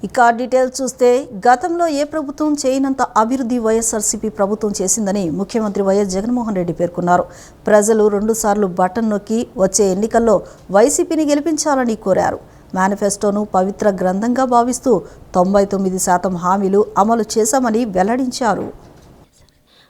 ఇక డీటెయిల్స్ చూస్తే గతంలో ఏ ప్రభుత్వం చేయనంత అభివృద్ధి వైఎస్ఆర్సీపీ ప్రభుత్వం చేసిందని ముఖ్యమంత్రి వైఎస్ జగన్మోహన్ రెడ్డి పేర్కొన్నారు. ప్రజలు 2 సార్లు బటన్ నొక్కి వచ్చే ఎన్నికల్లో వైసీపీని గెలిపించాలని కోరారు. మేనిఫెస్టోను పవిత్ర గ్రంథంగా భావిస్తూ 99% హామీలు అమలు చేశామని వెల్లడించారు.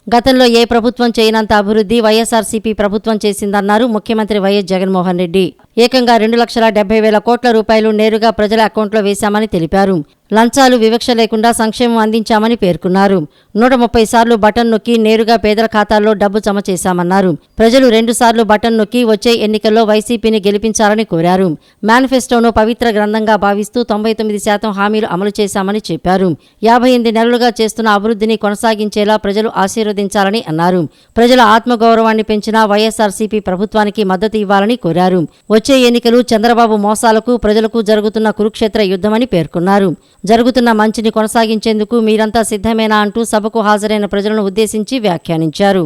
గతంలో ఏ ప్రభుత్వం చేయనంత అభివృద్ధి వైఎస్ఆర్సీపీ ప్రభుత్వం చేసిందన్నారు ముఖ్యమంత్రి వైఎస్ జగన్మోహన్ రెడ్డి. ఏకంగా 2,70,000 కోట్ల రూపాయలు నేరుగా ప్రజల అకౌంట్లో వేశామని తెలిపారు. లంచాలు వివక్ష లేకుండా సంక్షేమం అందించామని పేర్కొన్నారు. 130 సార్లు బటన్ నొక్కి నేరుగా పేదల ఖాతాల్లో డబ్బు జమ చేశామన్నారు. ప్రజలు 2 సార్లు బటన్ నొక్కి వచ్చే ఎన్నికల్లో వైసీపీని గెలిపించాలని కోరారు. మేనిఫెస్టోను పవిత్ర గ్రంథంగా భావిస్తూ 99% హామీలు అమలు చేశామని చెప్పారు. 58 నెలలుగా చేస్తున్న అభివృద్ధిని కొనసాగించేలా ప్రజలు ఆశీర్వదించాలని అన్నారు. ప్రజల ఆత్మగౌరవాన్ని పెంచిన వైఎస్ఆర్సీపీ ప్రభుత్వానికి మద్దతు ఇవ్వాలని కోరారు. వచ్చే ఎన్నికలు చంద్రబాబు మోసాలకు ప్రజలకు జరుగుతున్న కురుక్షేత్ర యుద్ధమని పేర్కొన్నారు. జరుగుతున్న మంచిని కొనసాగించేందుకు మీరంతా సిద్ధమేనా అంటూ సభకు హాజరైన ప్రజలను ఉద్దేశించి వ్యాఖ్యానించారు.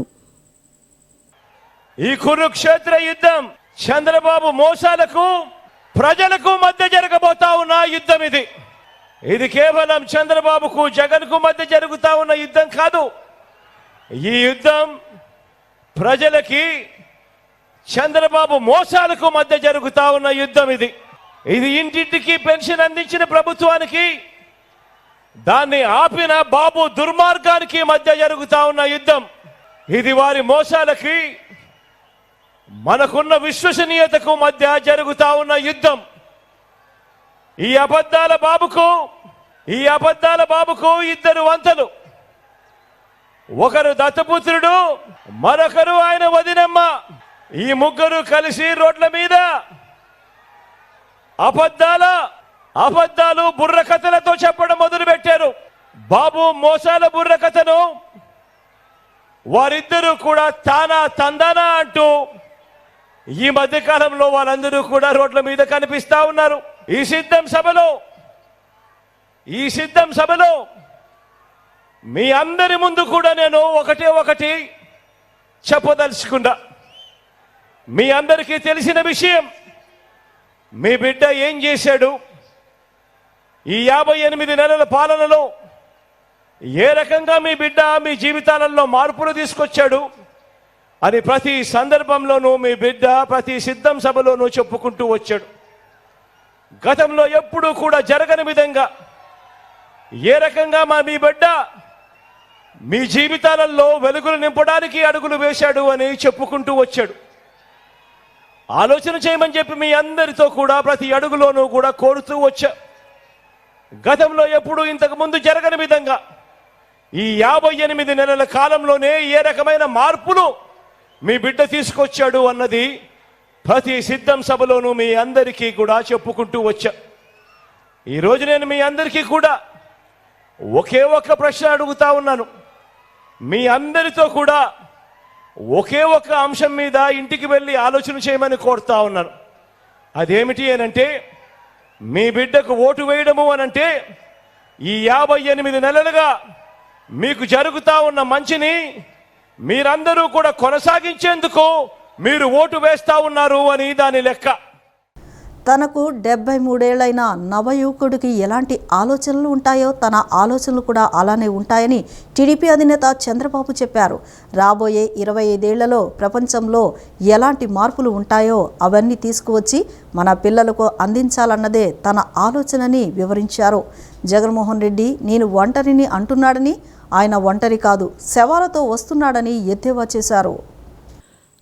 ఈ కురుక్షేత్ర యుద్ధం చంద్రబాబు మోసాలకు ప్రజలకు మధ్య జరగబోతా ఉన్న యుద్ధం. ఇది కేవలం చంద్రబాబుకు జగన్కు మధ్య జరుగుతా ఉన్న యుద్ధం కాదు. ఈ యుద్ధం ప్రజలకి చంద్రబాబు మోసాలకు మధ్య జరుగుతా ఉన్న యుద్ధం. ఇది ఇంటింటికి పెన్షన్ అందించిన ప్రభుత్వానికి దాన్ని ఆపిన బాబు దుర్మార్గానికి మధ్య జరుగుతా ఉన్న యుద్ధం. ఇది వారి మోసాలకి మనకున్న విశ్వసనీయతకు మధ్య జరుగుతా ఉన్న యుద్ధం. ఈ అబద్ధాల బాబుకు 2 వంతలు. ఒకరు దత్తపుత్రుడు, మరొకరు ఆయన వదినమ్మ. ఈ ముగ్గురు కలిసి రోడ్ల మీద అబద్ధాలు బుర్రకథలతో చెప్పడం మొదలుపెట్టారు. బాబు మోసాల బుర్రకథను వారిద్దరూ కూడా తానా తందానా అంటూ ఈ మధ్య కాలంలో వాళ్ళందరూ కూడా రోడ్ల మీద కనిపిస్తా ఉన్నారు. ఈ సిద్ధం సభలో మీ అందరి ముందు కూడా నేను ఒకటి చెప్పదలుచుకున్నా. మీ అందరికీ తెలిసిన విషయం, మీ బిడ్డ ఏం చేశాడు, ఈ 58 నెలల పాలనలో ఏ రకంగా మీ బిడ్డ మీ జీవితాలలో మార్పులు తీసుకొచ్చాడు అని ప్రతి సందర్భంలోనూ మీ బిడ్డ ప్రతి సిద్ధం సభలోనూ చెప్పుకుంటూ వచ్చాడు. గతంలో ఎప్పుడూ కూడా జరగని విధంగా ఏ రకంగా మీ బిడ్డ మీ జీవితాలలో వెలుగులు నింపడానికి అడుగులు వేశాడు అని చెప్పుకుంటూ వచ్చాడు. ఆలోచన చేయమని చెప్పి మీ అందరితో కూడా ప్రతి అడుగులోనూ కూడా కోరుతూ వచ్చా. గతంలో ఎప్పుడు ఇంతకు ముందు జరగని విధంగా ఈ 58 నెలల కాలంలోనే ఏ రకమైన మార్పులు మీ బిడ్డ తీసుకొచ్చాడు అన్నది ప్రతి సిద్ధం సభలోనూ మీ అందరికీ కూడా చెప్పుకుంటూ వచ్చా. ఈరోజు నేను మీ అందరికీ కూడా ఒకే ఒక్క ప్రశ్న అడుగుతా ఉన్నాను. మీ అందరితో కూడా ఒకే ఒక్క అంశం మీద ఇంటికి వెళ్ళి ఆలోచన చేయమని కోరుతా ఉన్నాను. అదేమిటి అనంటే, మీ బిడ్డకు ఓటు వేయడము అనంటే ఈ 58 నెలలుగా మీకు జరుగుతా ఉన్న మంచిని మీరందరూ కూడా కొనసాగించేందుకు మీరు ఓటు వేస్తా ఉన్నారు అని దాని లెక్క. తనకు 73 ఏళ్లైన నవయువకుడికి ఎలాంటి ఆలోచనలు ఉంటాయో తన ఆలోచనలు కూడా అలానే ఉంటాయని టీడీపీ అధినేత చంద్రబాబు చెప్పారు. రాబోయే 25 ఏళ్లలో ప్రపంచంలో ఎలాంటి మార్పులు ఉంటాయో అవన్నీ తీసుకువచ్చి మన పిల్లలకు అందించాలన్నదే తన ఆలోచనని వివరించారు. జగన్మోహన్ రెడ్డి నేను ఒంటరిని అంటున్నాడని, ఆయన ఒంటరి కాదు శవాలతో వస్తున్నాడని ఎద్దేవా చేశారు.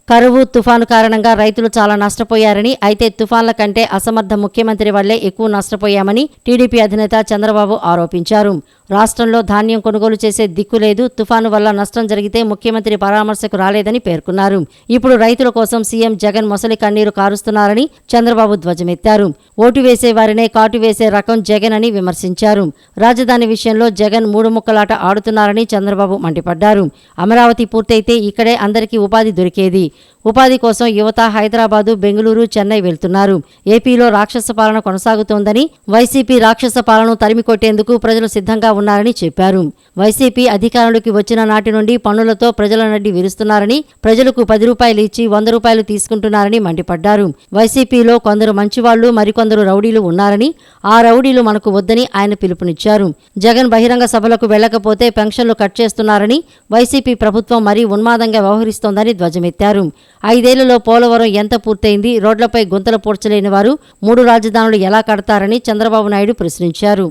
కరువు, తుఫాను కారణంగా రైతులు చాలా నష్టపోయారని, అయితే తుఫాన్ల కంటే అసమర్థ ముఖ్యమంత్రి వల్లే ఎక్కువ నష్టపోయామని టీడీపీ అధినేత చంద్రబాబు ఆరోపించారు. రాష్ట్రంలో ధాన్యం కొనుగోలు చేసే దిక్కు లేదు, తుఫాను వల్ల నష్టం జరిగితే ముఖ్యమంత్రి పరామర్శకు రాలేదని పేర్కొన్నారు. ఇప్పుడు రైతుల కోసం సీఎం జగన్ మొసలి కన్నీరు కారుస్తున్నారని చంద్రబాబు ధ్వజమెత్తారు. ఓటు వేసే వారినే కాటు వేసే రకం జగన్ అని విమర్శించారు. రాజధాని విషయంలో జగన్ 3 ముక్కలాట ఆడుతున్నారని చంద్రబాబు మండిపడ్డారు. అమరావతి పూర్తయితే ఇక్కడే అందరికీ ఉపాధి దొరికేది. ఉపాధి కోసం యువత హైదరాబాదు, బెంగళూరు, చెన్నై వెళ్తున్నారు. ఏపీలో రాక్షస పాలన కొనసాగుతోందని, వైసీపీ రాక్షస పాలన తరిమికొట్టేందుకు ప్రజలు సిద్ధంగా ఉన్నారని చెప్పారు. వైసీపీ అధికారంలోకి వచ్చిన నాటి నుండి పన్నులతో ప్రజల నడ్డి విరుస్తున్నారని, ప్రజలకు 10 రూపాయలు ఇచ్చి 100 రూపాయలు తీసుకుంటున్నారని మండిపడ్డారు. వైసీపీలో కొందరు మంచివాళ్లు, మరికొందరు రౌడీలు ఉన్నారని, ఆ రౌడీలు మనకు వద్దని ఆయన పిలుపునిచ్చారు. జగన్ బహిరంగ సభలకు వెళ్లకపోతే పెన్షన్లు కట్ చేస్తున్నారని, వైసీపీ ప్రభుత్వం మరీ ఉన్మాదంగా వ్యవహరిస్తోందని ధ్వజమెత్తారు. 5 ఏళ్లలో పోలవరం ఎంత పూర్తయింది? రోడ్లపై గుంతలు పూడ్చలేని వారు 3 రాజధానులు ఎలా కడతారని చంద్రబాబు నాయుడు ప్రశ్నించారు.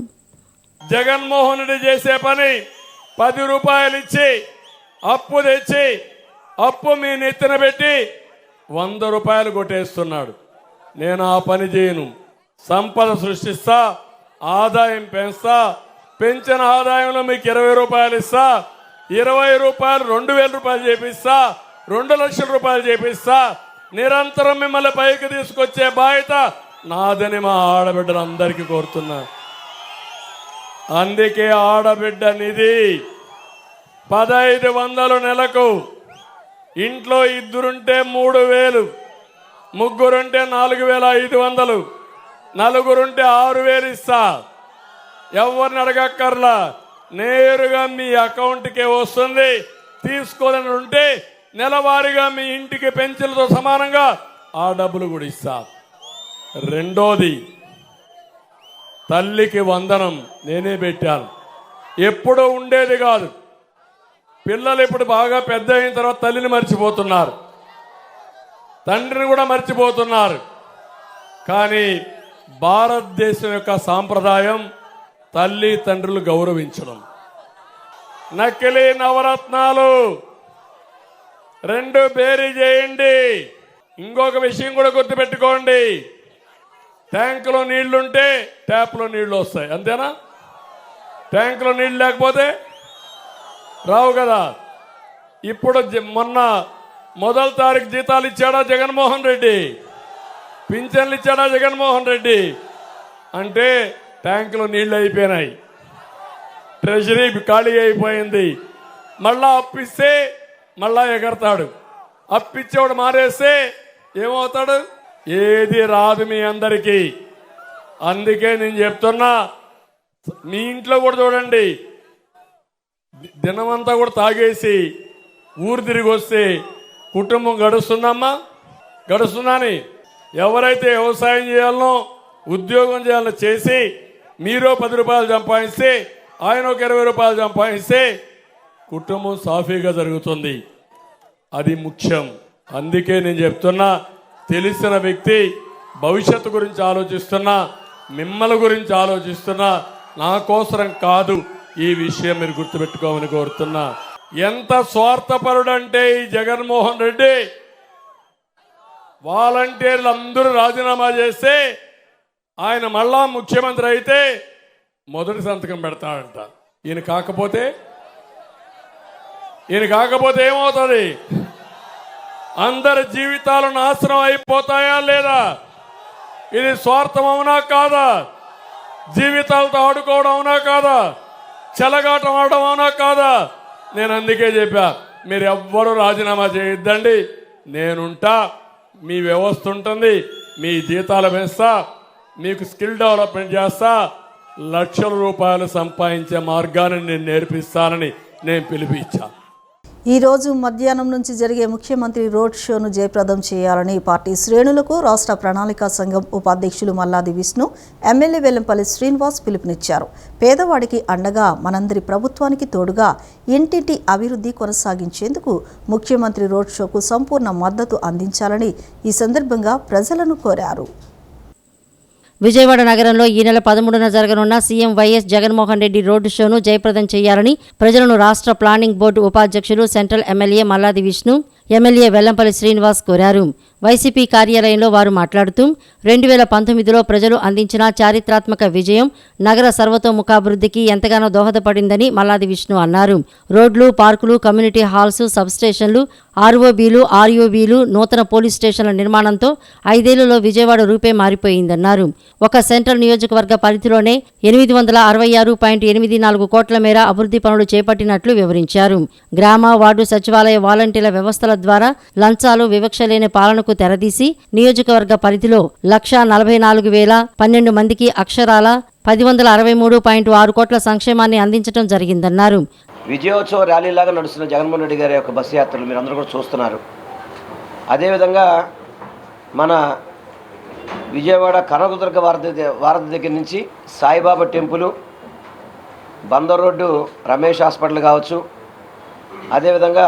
జగన్మోహన్ రెడ్డి చేసే పని 10 రూపాయలు ఇచ్చి అప్పు తెచ్చి అప్పు మీ నెత్తిన పెట్టి 100 రూపాయలు కొట్టేస్తున్నాడు. నేను ఆ పని చేయను. సంపద సృష్టిస్తా, ఆదాయం పెంచుతా, పెంచిన ఆదాయంలో మీకు 20 రూపాయలు ఇస్తా, 20 రూపాయలు 2000 రూపాయలు చేపిస్తా, 2 లక్షల రూపాయలు చేపిస్తా. నిరంతరం మిమ్మల్ని పైకి తీసుకొచ్చే బాధ్యత నాదని మా ఆడబిడ్డలందరికీ కోరుతున్నా. అందుకే ఆడబిడ్డ నిధి 1500 నెలకు, ఇంట్లో 2 ఉంటే 3000, 3 ఉంటే 4500, 4 ఉంటే 6000 ఇస్తా. ఎవరిని అడగక్కర్లా, నేరుగా మీ అకౌంట్కే వస్తుంది. తీసుకోవాలని ఉంటే నెలవారీగా మీ ఇంటికి పెన్షన్లతో సమానంగా ఆ డబ్బులు కూడా ఇస్తా. రెండోది, తల్లికి వందనం నేనే పెట్టాను. ఎప్పుడూ ఉండేది కాదు. పిల్లలు ఇప్పుడు బాగా పెద్ద అయిన తర్వాత తల్లిని మర్చిపోతున్నారు, తండ్రిని కూడా మర్చిపోతున్నారు. కానీ భారతదేశం యొక్క సాంప్రదాయం తల్లి తండ్రులు గౌరవించడం. నకిలీ నవరత్నాలు 2 బేరీ చేయండి. ఇంకొక విషయం కూడా గుర్తుపెట్టుకోండి, ట్యాంకులో నీళ్లుంటే ట్యాప్లో నీళ్లు వస్తాయి, అంతేనా? ట్యాంకులో నీళ్లు లేకపోతే రావు కదా. ఇప్పుడు మొన్న 1వ తారీఖు జీతాలు ఇచ్చాడా జగన్మోహన్ రెడ్డి? పింఛన్లు ఇచ్చాడా జగన్మోహన్ రెడ్డి? అంటే ట్యాంకులో నీళ్లు అయిపోయినాయి, ట్రెజరీ ఖాళీ అయిపోయింది. మళ్ళా అప్పిస్తే మళ్ళా ఎగరతాడు. అప్పిచ్చేవాడు మారేస్తే ఏమవుతాడు? ఏది రాదు మీ అందరికీ. అందుకే నేను చెప్తున్నా, మీ ఇంట్లో కూడా చూడండి, దినమంతా కూడా తాగేసి ఊరు తిరిగి వస్తే కుటుంబం గడుస్తుందమ్మా? గడుస్తుందని ఎవరైతే వ్యవసాయం చేయాలనో ఉద్యోగం చేయాలనో చేసి మీరు 10 రూపాయలు సంపాదిస్తే ఆయన ఒక 20 రూపాయలు సంపాదిస్తే కుటుంబం సాఫీగా జరుగుతుంది. అది ముఖ్యం. అందుకే నేను చెప్తున్నా, తెలిసిన వ్యక్తి భవిష్యత్తు గురించి ఆలోచిస్తున్నా, మిమ్మల్ని గురించి ఆలోచిస్తున్నా, నా కోసరం కాదు. ఈ విషయం మీరు గుర్తుపెట్టుకోమని కోరుతున్నా. ఎంత స్వార్థపరుడంటే ఈ జగన్మోహన్ రెడ్డి, వాలంటీర్లు అందరూ రాజీనామా చేస్తే ఆయన మళ్ళా ముఖ్యమంత్రి అయితే మొదటి సంతకం పెడతాడంట. ఈయన కాకపోతే ఏమవుతుంది? అందరి జీవితాలు నాశనం అయిపోతాయా లేదా? ఇది స్వార్థం అవునా కాదా? జీవితాలతో ఆడుకోవడం అవునా కాదా? చెలగాటం ఆడడం అవునా కాదా? నేను అందుకే చెప్పా, మీరు ఎవ్వరూ రాజీనామా చేయొద్దండి, నేనుంటా, మీ వ్యవస్థ ఉంటుంది, మీ జీతాలు పెంచుతా, మీకు స్కిల్ డెవలప్మెంట్ చేస్తా, లక్షల రూపాయలు సంపాదించే మార్గాన్ని నేను నేర్పిస్తానని నేను పిలిపించా. ఈరోజు మధ్యాహ్నం నుంచి జరిగే ముఖ్యమంత్రి రోడ్ షోను జయప్రదం చేయాలని పార్టీ శ్రేణులకు రాష్ట్ర ప్రణాళికా సంఘం ఉపాధ్యక్షులు మల్లాది విష్ణు, ఎమ్మెల్యే వెల్లంపల్లి శ్రీనివాస్ పిలుపునిచ్చారు. పేదవాడికి అండగా, మనందరి ప్రభుత్వానికి తోడుగా ఇంటింటి అభివృద్ధి కొనసాగించేందుకు ముఖ్యమంత్రి రోడ్ షోకు సంపూర్ణ మద్దతు అందించాలని ఈ సందర్భంగా ప్రజలను కోరారు. విజయవాడ నగరంలో ఈ నెల 13న జరగనున్న CM YS Jaganmohan Reddy road షోను జయప్రదం చేయాలని ప్రజలను రాష్ట్ర ప్లానింగ్ బోర్డు ఉపాధ్యక్షులు central MLA Malladi Vishnu, MLA Vellampalli Srinivas కోరారు. వైసీపీ కార్యాలయంలో వారు మాట్లాడుతూ 2019లో ప్రజలు అందించిన చారిత్రాత్మక విజయం నగర సర్వతోముఖాభివృద్ధికి ఎంతగానో దోహదపడిందని మల్లాది విష్ణు అన్నారు. రోడ్లు, పార్కులు, కమ్యూనిటీ హాల్స్, సబ్స్టేషన్లు, ఆర్ఓబీలు, ఆర్యూబీలు, నూతన పోలీస్ స్టేషన్ల నిర్మాణంతో 5 ఏళ్లలో విజయవాడ రూపే మారిపోయిందన్నారు. ఒక సెంట్రల్ నియోజకవర్గ పరిధిలోనే 866.84 కోట్ల మేర అభివృద్ధి పనులు చేపట్టినట్లు వివరించారు. గ్రామ, వార్డు సచివాలయ వాలంటీర్ల వ్యవస్థల ద్వారా లంచాలు, వివక్ష లేని పాలనకు తెరదీసి నియోజకవర్గ పరిధిలో 1,44,012 మందికి అక్షరాల 1063.6 కోట్ల సంక్షేమాన్ని అందించడం జరిగిందన్నారు. విజయోత్సవ ర్యాలీలాగా నడుస్తున్న జగన్మోహన్ రెడ్డి గారి యొక్క బస్సు యాత్రలు మీరు అందరూ కూడా చూస్తున్నారు. అదేవిధంగా మన విజయవాడ కనకదుర్గ వారధి దగ్గర నుంచి Saibaba temple, Bandar road Ramesh hospital కావచ్చు, అదేవిధంగా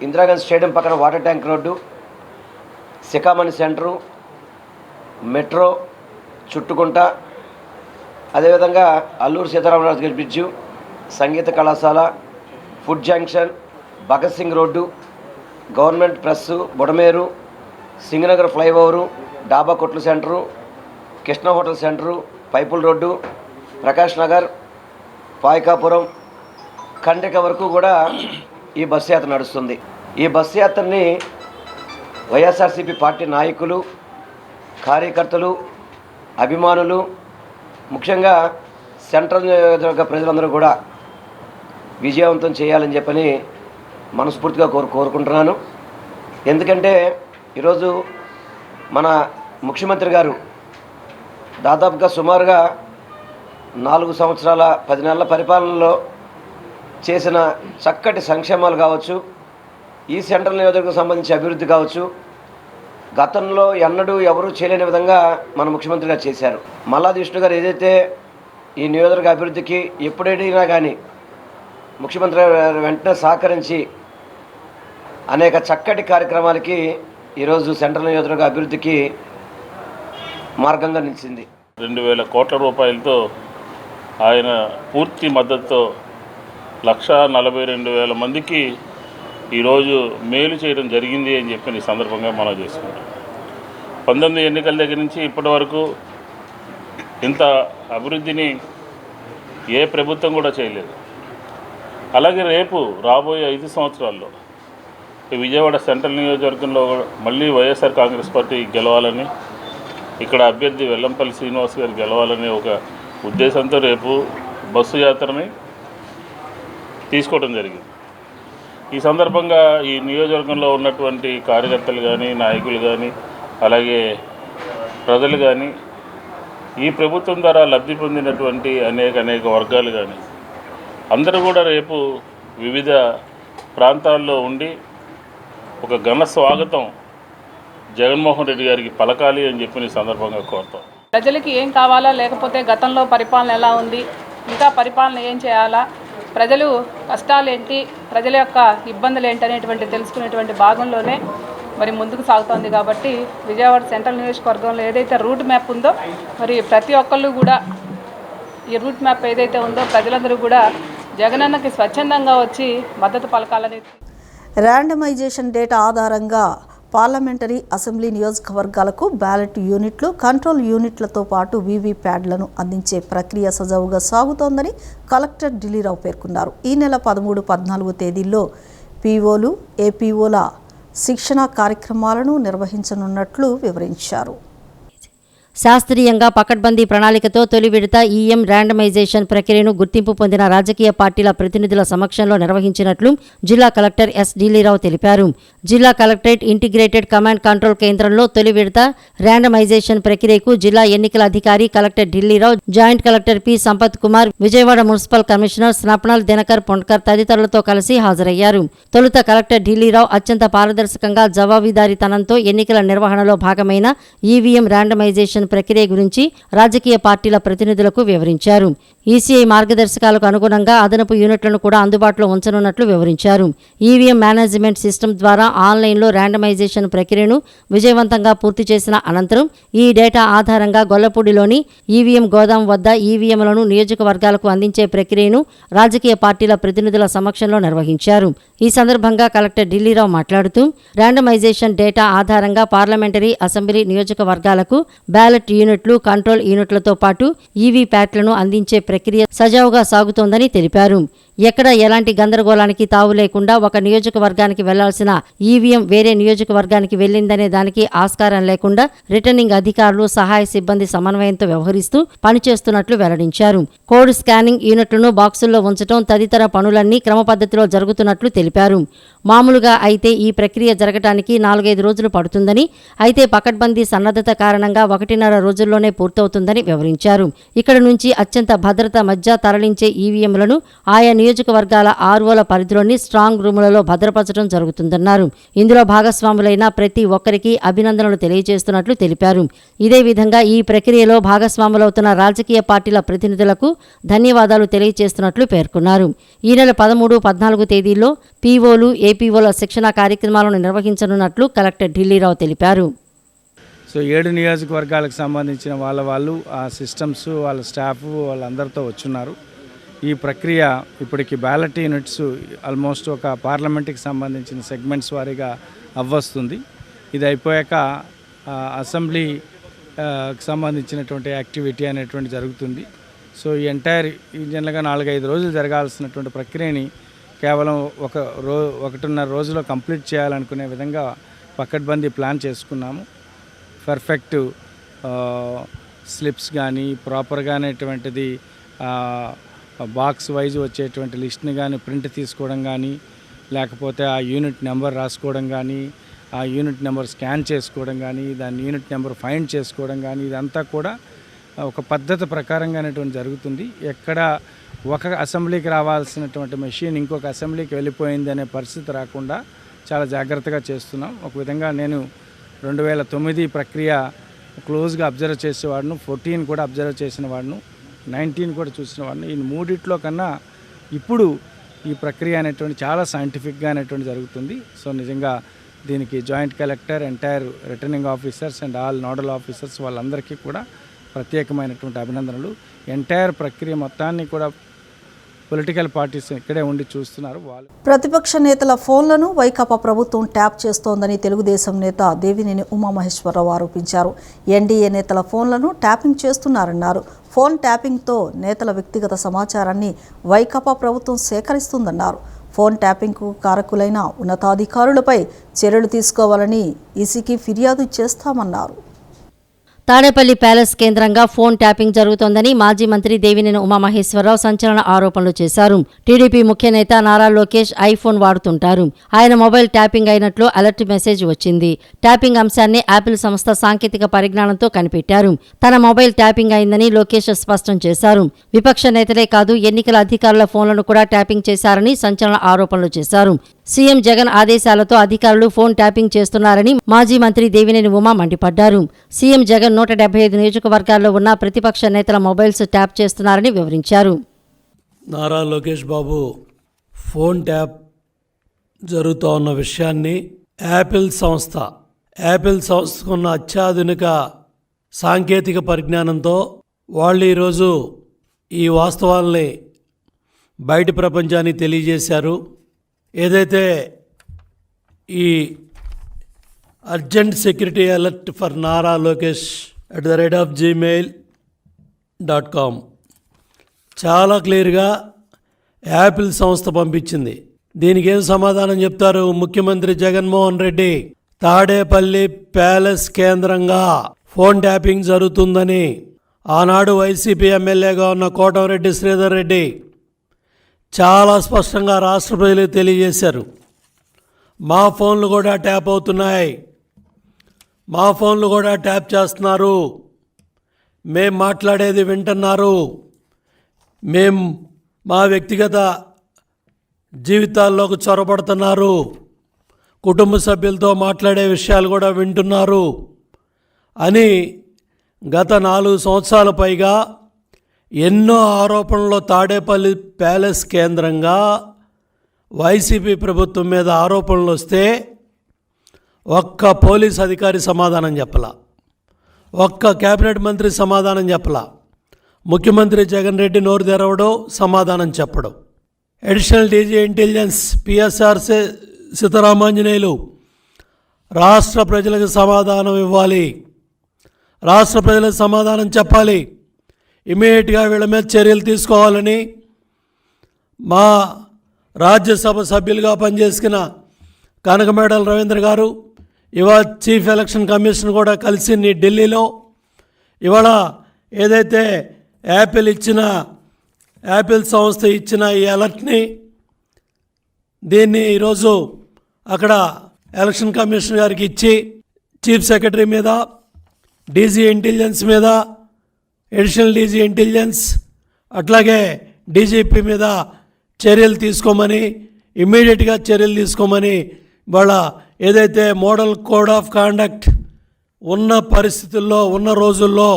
ఇందిరాగాంధీ స్టేడియం పక్కన water tank road, Sikhamani centre, metro, Chuttugunta, అదేవిధంగా Alluri Sitaramaraju bridge, Sangeetha Kalasala, food junction, Bhagat Singh road, government press, Budameru, Singh Nagar flyover, Dabakotlu centre, Krishna hotel centre, pipeline road, Prakash Nagar, Payakapuram, Khandrika వరకు కూడా ఈ బస్సు యాత్ర నడుస్తుంది. ఈ బస్సు యాత్రని వైఎస్ఆర్సీపీ పార్టీ నాయకులు, కార్యకర్తలు, అభిమానులు, ముఖ్యంగా సెంట్రల్ నియోజకవర్గ ప్రజలందరూ కూడా విజయవంతం చేయాలని చెప్పని మనస్ఫూర్తిగా కోరుకుంటున్నాను. ఎందుకంటే ఈరోజు మన ముఖ్యమంత్రి గారు దాదాపుగా సుమారుగా 4 సంవత్సరాల 10 నెలల పరిపాలనలో చేసిన చక్కటి సంక్షేమాలు కావచ్చు, ఈ సెంట్రల్ నియోజకవర్గం సంబంధించి అభివృద్ధి కావచ్చు, గతంలో ఎన్నడూ ఎవరూ చేయలేని విధంగా మన ముఖ్యమంత్రి గారు చేశారు. మల్లాది విష్ణు గారు ఏదైతే ఈ నియోజకవర్గ అభివృద్ధికి ఎప్పుడైనా కానీ ముఖ్యమంత్రి గారు వెంటనే సహకరించి అనేక చక్కటి కార్యక్రమాలకి ఈరోజు సెంట్రల్ నియోజకవర్గ అభివృద్ధికి మార్గంగా నిలిచింది. 2,000 కోట్ల రూపాయలతో ఆయన పూర్తి మద్దతుతో 1,42,000 మందికి ఈరోజు మేలు చేయడం జరిగింది అని చెప్పి ఈ సందర్భంగా మనం చేసుకుంటాం. 19 ఎన్నికల దగ్గర నుంచి ఇప్పటి వరకు ఇంత అభివృద్ధిని ఏ ప్రభుత్వం కూడా చేయలేదు. అలాగే రేపు రాబోయే 5 సంవత్సరాల్లో విజయవాడ సెంట్రల్ నియోజకవర్గంలో మళ్ళీ వైఎస్ఆర్ కాంగ్రెస్ పార్టీ గెలవాలని, ఇక్కడ అభ్యర్థి వెల్లంపల్లి శ్రీనివాస్ గారు గెలవాలనే ఒక ఉద్దేశంతో రేపు బస్సు యాత్రని తీసుకోవడం జరిగింది. ఈ సందర్భంగా ఈ నియోజకవర్గంలో ఉన్నటువంటి కార్యకర్తలు కానీ, నాయకులు కానీ, అలాగే ప్రజలు కానీ, ఈ ప్రభుత్వం ద్వారా లబ్ధి పొందినటువంటి అనేక వర్గాలు కానీ అందరూ కూడా రేపు వివిధ ప్రాంతాల్లో ఉండి ఒక ఘన స్వాగతం జగన్మోహన్ రెడ్డి గారికి పలకాలి అని చెప్పి ఈ సందర్భంగా కోరుతాం. ప్రజలకి ఏం కావాలా, లేకపోతే గతంలో పరిపాలన ఎలా ఉంది, ఇంకా పరిపాలన ఏం చేయాలా, ప్రజలు కష్టాలు ఏంటి, ప్రజల యొక్క ఇబ్బందులు ఏంటి అనేటువంటి తెలుసుకునేటువంటి భాగంలోనే మరి ముందుకు సాగుతోంది. కాబట్టి విజయవాడ సెంట్రల్ నియోజకవర్గంలో ఏదైతే రూట్ మ్యాప్ ఉందో మరి ప్రతి ఒక్కళ్ళు కూడా ఈ రూట్ మ్యాప్ ఏదైతే ఉందో ప్రజలందరూ కూడా జగనన్నకి స్వచ్ఛందంగా వచ్చి మద్దతు పలకాలని. ర్యాండమైజేషన్ డేటా ఆధారంగా పార్లమెంటరీ అసెంబ్లీ నియోజకవర్గాలకు బ్యాలెట్ యూనిట్లు, కంట్రోల్ యూనిట్లతో పాటు వీవీప్యాడ్లను అందించే ప్రక్రియ సజావుగా సాగుతోందని కలెక్టర్ ఢిల్లీరావు పేర్కొన్నారు. ఈ నెల 13, 14 తేదీల్లో పీఓలు, ఏపీఓల శిక్షణా కార్యక్రమాలను నిర్వహించనున్నట్లు వివరించారు. శాస్త్రీయంగా పకడ్బందీ ప్రణాళికతో తొలి విడత ఈఎం ర్యాండమైజేషన్ ప్రక్రియను గుర్తింపు పొందిన రాజకీయ పార్టీల ప్రతినిధుల సమక్షంలో నిర్వహించినట్లు జిల్లా కలెక్టర్ ఎస్ ఢిల్లీరావు తెలిపారు. జిల్లా కలెక్టరేట్ ఇంటిగ్రేటెడ్ కమాండ్ కంట్రోల్ కేంద్రంలో తొలి విడత ర్యాండమైజేషన్ ప్రక్రియకు జిల్లా ఎన్నికల అధికారి collector Dilli Rao, joint collector P Sampath Kumar, Vijayawada municipal commissioner Swapnil Dinakar Pundkar తదితరులతో కలిసి హాజరయ్యారు. తొలుత కలెక్టర్ ఢిల్లీరావు అత్యంత పారదర్శకంగా జవాబుదారీతనంతో ఎన్నికల నిర్వహణలో భాగమైన ఈవీఎం ర్యాండమైజేషన్ ప్రక్రియ గురించి రాజకీయ పార్టీల ప్రతినిధులకు వివరించారు. ఈసీఐ మార్గదర్శకాలకు అనుగుణంగా అదనపు యూనిట్లను కూడా అందుబాటులో ఉంచనున్నట్లు వివరించారు. ఈవీఎం మేనేజ్మెంట్ సిస్టమ్ ద్వారా ఆన్లైన్లో ర్యాండమైజేషన్ ప్రక్రియను విజయవంతంగా పూర్తి చేసిన అనంతరం ఈ డేటా ఆధారంగా గొల్లపూడిలోని ఈవీఎం గోదాం వద్ద ఈవీఎంలను నియోజకవర్గాలకు అందించే ప్రక్రియను రాజకీయ పార్టీల ప్రతినిధుల సమక్షంలో నిర్వహించారు. ఈ సందర్భంగా కలెక్టర్ ఢిల్లీరావు మాట్లాడుతూ ర్యాండమైజేషన్ డేటా ఆధారంగా పార్లమెంటరీ అసెంబ్లీ నియోజకవర్గాలకు బ్యాలెట్ యూనిట్లు, కంట్రోల్ యూనిట్లతో పాటు ఈవీప్యాట్లను అందించే ప్రక్రియ సజావుగా సాగుతోందని తెలిపారు. ఎక్కడా ఎలాంటి గందరగోళానికి తావు లేకుండా ఒక నియోజకవర్గానికి వెళ్లాల్సిన ఈవీఎం వేరే నియోజకవర్గానికి వెళ్లిందనే దానికి ఆస్కారం లేకుండా రిటర్నింగ్ అధికారులు, సహాయ సిబ్బంది సమన్వయంతో వ్యవహరిస్తూ పనిచేస్తున్నట్లు వెల్లడించారు. కోడ్ స్కానింగ్ యూనిట్లను బాక్సుల్లో ఉంచడం తదితర పనులన్నీ క్రమపద్ధతిలో జరుగుతున్నట్లు తెలిపారు. మామూలుగా అయితే ఈ ప్రక్రియ జరగడానికి 4-5 రోజులు పడుతుందని, అయితే పకడ్బందీ సన్నద్ధత కారణంగా 1.5 రోజుల్లోనే పూర్తవుతుందని వివరించారు. ఇక్కడ నుంచి అత్యంత భద్రత మధ్య తరలించే ఈవీఎంలను ఆయా నియోజకవర్గాల ఆర్ఓల పరిధిలోని స్ట్రాంగ్ రూములలో భద్రపరచడం జరుగుతుందన్నారు. ఇందులో భాగస్వాములైన ప్రతి ఒక్కరికి అభినందనలు తెలియజేస్తున్నట్లు తెలిపారు. ఇదే విధంగా ఈ ప్రక్రియలో భాగస్వాములవుతున్న రాజకీయ పార్టీల ప్రతినిధులకు ధన్యవాదాలు తెలియజేస్తున్నట్లు పేర్కొన్నారు. ఈ నెల 13-14 తేదీల్లో పీఓలు, ఏపీఓల శిక్షణ కార్యక్రమాలను నిర్వహించనున్నట్లు కలెక్టర్ ఢిల్లీరావు తెలిపారు. సో 7 నియోజకవర్గాలకు సంబంధించిన వాళ్ళు ఆ సిస్టమ్స్, వాళ్ళ స్టాఫ్ వాళ్ళందరితో వచ్చున్నారు. ఈ ప్రక్రియ ఇప్పటికి బ్యాలెట్ యూనిట్స్ ఆల్మోస్ట్ ఒక పార్లమెంట్కి సంబంధించిన సెగ్మెంట్స్ వారీగా అవ్వస్తుంది. ఇది అయిపోయాక అసెంబ్లీకి సంబంధించినటువంటి యాక్టివిటీ అనేటువంటి జరుగుతుంది. సో ఈ జనరల్గా 4-5 రోజులు జరగాల్సినటువంటి ప్రక్రియని కేవలం 1.5 రోజులో కంప్లీట్ చేయాలనుకునే విధంగా పకడ్బందీ ప్లాన్ చేసుకున్నాము. పర్ఫెక్ట్ స్లిప్స్ కానీ ప్రాపర్గా అనేటువంటిది బాక్స్ వైజ్ వచ్చేటువంటి లిస్ట్ని కానీ ప్రింట్ తీసుకోవడం కానీ, లేకపోతే ఆ యూనిట్ నెంబర్ రాసుకోవడం కానీ, ఆ యూనిట్ నెంబర్ స్కాన్ చేసుకోవడం కానీ, దాని యూనిట్ నెంబర్ ఫైండ్ చేసుకోవడం కానీ, ఇదంతా కూడా ఒక పద్ధతి ప్రకారంగానేటువంటి జరుగుతుంది. ఎక్కడ ఒక అసెంబ్లీకి రావాల్సినటువంటి మెషిన్ ఇంకొక అసెంబ్లీకి వెళ్ళిపోయింది అనే పరిస్థితి రాకుండా చాలా జాగ్రత్తగా చేస్తున్నాం. ఒక విధంగా నేను 2009 ప్రక్రియ క్లోజ్గా అబ్జర్వ్ చేసేవాడును, 14 కూడా అబ్జర్వ్ చేసిన వాడును, 19 కూడా చూసిన వాడిని. ఈ మూడిట్లో కన్నా ఇప్పుడు ఈ ప్రక్రియ అనేటువంటి చాలా సైంటిఫిక్గా అనేటువంటి జరుగుతుంది. సో నిజంగా దీనికి joint collector, entire returning officers and all nodal officers వాళ్ళందరికీ కూడా ప్రత్యేకమైనటువంటి అభినందనలు. ఎంటైర్ ప్రక్రియ మొత్తాన్ని కూడా పొలిటికల్ పార్టీస్ ఇక్కడే ఉండి చూస్తున్నారు. ప్రతిపక్ష నేతల ఫోన్లను వైకాపా ప్రభుత్వం ట్యాప్ చేస్తోందని తెలుగుదేశం నేత దేవినేని ఉమామహేశ్వరరావు ఆరోపించారు. ఎన్డీఏ నేతల ఫోన్లను ట్యాపింగ్ చేస్తున్నారన్నారు. ఫోన్ ట్యాపింగ్తో నేతల వ్యక్తిగత సమాచారాన్ని వైకాపా ప్రభుత్వం సేకరిస్తుందన్నారు. ఫోన్ ట్యాపింగ్కు కారకులైన ఉన్నతాధికారులపై చర్యలు తీసుకోవాలని ఈసీకి ఫిర్యాదు చేస్తామన్నారు. తాడేపల్లి ప్యాలెస్ కేంద్రంగా ఫోన్ ట్యాపింగ్ జరుగుతోందని మాజీ మంత్రి దేవినేని ఉమామహేశ్వరరావు సంచలన ఆరోపణలు చేశారు. టీడీపీ ముఖ్య నేత నారా లోకేష్ ఐఫోన్ వాడుతుంటారు. ఆయన మొబైల్ ట్యాపింగ్ అయినట్లు అలర్ట్ మెసేజ్ వచ్చింది. ట్యాపింగ్ అంశాన్ని యాపిల్ సంస్థ సాంకేతిక పరిజ్ఞానంతో కనిపెట్టారు. తన మొబైల్ ట్యాపింగ్ అయిందని లోకేష్ స్పష్టం చేశారు. విపక్ష నేతలే కాదు, ఎన్నికల అధికారుల ఫోన్లను కూడా ట్యాపింగ్ చేశారని సంచలన ఆరోపణలు చేశారు. సీఎం జగన్ ఆదేశాలతో అధికారులు ఫోన్ ట్యాపింగ్ చేస్తున్నారని మాజీ మంత్రి దేవినేని ఉమా మండిపడ్డారు. సీఎం జగన్ 175 నియోజకవర్గాల్లో ఉన్న ప్రతిపక్ష నేతల మొబైల్స్ ట్యాప్ చేస్తున్నారని వివరించారు. నారా లోకేష్ బాబు ఫోన్ ట్యాప్ జరుగుతూ ఉన్న విషయాన్ని యాపిల్ సంస్థకున్న అత్యాధునిక సాంకేతిక పరిజ్ఞానంతో వాళ్ళు ఈరోజు ఈ వాస్తవాల్ని బయట ప్రపంచానికి తెలియజేశారు. ఏదైతే ఈ urgent security alert for Nara Lokesh @gmail.com చాలా క్లియర్గా యాపిల్ సంస్థ పంపించింది. దీనికి ఏం సమాధానం చెప్తారు ముఖ్యమంత్రి జగన్మోహన్ రెడ్డి? తాడేపల్లి ప్యాలెస్ కేంద్రంగా ఫోన్ ట్యాపింగ్ జరుగుతుందని ఆనాడు వైసీపీ ఎమ్మెల్యేగా ఉన్న కోటమిరెడ్డి శ్రీధర్ రెడ్డి చాలా స్పష్టంగా రాష్ట్ర ప్రజలకు తెలియజేశారు. మా ఫోన్లు కూడా ట్యాప్ అవుతున్నాయి, మా ఫోన్లు కూడా ట్యాప్ చేస్తున్నారు, మేం మాట్లాడేది వింటున్నారు, మేం మా వ్యక్తిగత జీవితాల్లోకి చొరబడుతున్నారు, కుటుంబ సభ్యులతో మాట్లాడే విషయాలు కూడా వింటున్నారు అని గత 4 సంవత్సరాల పైగా ఎన్నో ఆరోపణలు తాడేపల్లి ప్యాలెస్ కేంద్రంగా వైసీపీ ప్రభుత్వం మీద ఆరోపణలు వస్తే ఒక్క పోలీస్ అధికారి సమాధానం చెప్పలా, ఒక్క కేబినెట్ మంత్రి సమాధానం చెప్పలా, ముఖ్యమంత్రి జగన్ రెడ్డి నోరు తెరవడం, సమాధానం చెప్పడం. Additional DG intelligence PSR Sitharamanjaneyulu రాష్ట్ర ప్రజలకు సమాధానం ఇవ్వాలి, రాష్ట్ర ప్రజలకు సమాధానం చెప్పాలి, ఇమీడియట్గా వీళ్ళ మీద చర్యలు తీసుకోవాలని మా రాజ్యసభ సభ్యులుగా పనిచేసిన కనకమేడల రవీంద్ర గారు, ఇవాళ చీఫ్ ఎలక్షన్ కమిషన్ కూడా కలిసి ఢిల్లీలో ఇవాళ ఏదైతే యాపిల్ సంస్థ ఇచ్చిన ఈ అలర్ట్ని దీన్ని ఈరోజు అక్కడ ఎలక్షన్ కమిషనర్ గారికి ఇచ్చి చీఫ్ సెక్రటరీ మీద, డీజీ ఇంటెలిజెన్స్ మీద, అడిషనల్ డీజీ ఇంటెలిజెన్స్ అట్లాగే డీజీపీ మీద చర్యలు తీసుకోమని, ఇమ్మీడియట్గా చర్యలు తీసుకోమని వాళ్ళ ఏదైతే మోడల్ కోడ్ ఆఫ్ కాండక్ట్ ఉన్న పరిస్థితుల్లో ఉన్న రోజుల్లో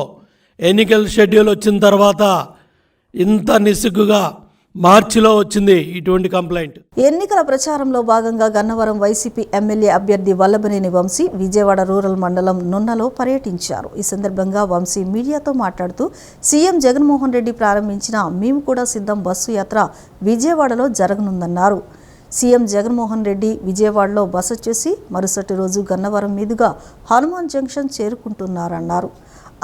ఎన్నికల షెడ్యూల్ వచ్చిన తర్వాత ఇంత నిస్సిగ్గుగా మార్చిలో వచ్చింది ఇటువంటి కంప్లైంట్. ఎన్నికల ప్రచారంలో భాగంగా గన్నవరం వైసీపీ ఎమ్మెల్యే అభ్యర్థి వల్లభనేని వంశీ విజయవాడ రూరల్ మండలం నున్నలో పర్యటించారు. ఈ సందర్భంగా వంశీ మీడియాతో మాట్లాడుతూ సీఎం జగన్మోహన్ రెడ్డి ప్రారంభించిన మేము కూడా సిద్ధం బస్సు యాత్ర విజయవాడలో జరగనుందన్నారు. సీఎం జగన్మోహన్ రెడ్డి విజయవాడలో బస చేసి మరుసటి రోజు గన్నవరం మీదుగా హనుమాన్ జంక్షన్ చేరుకుంటున్నారన్నారు.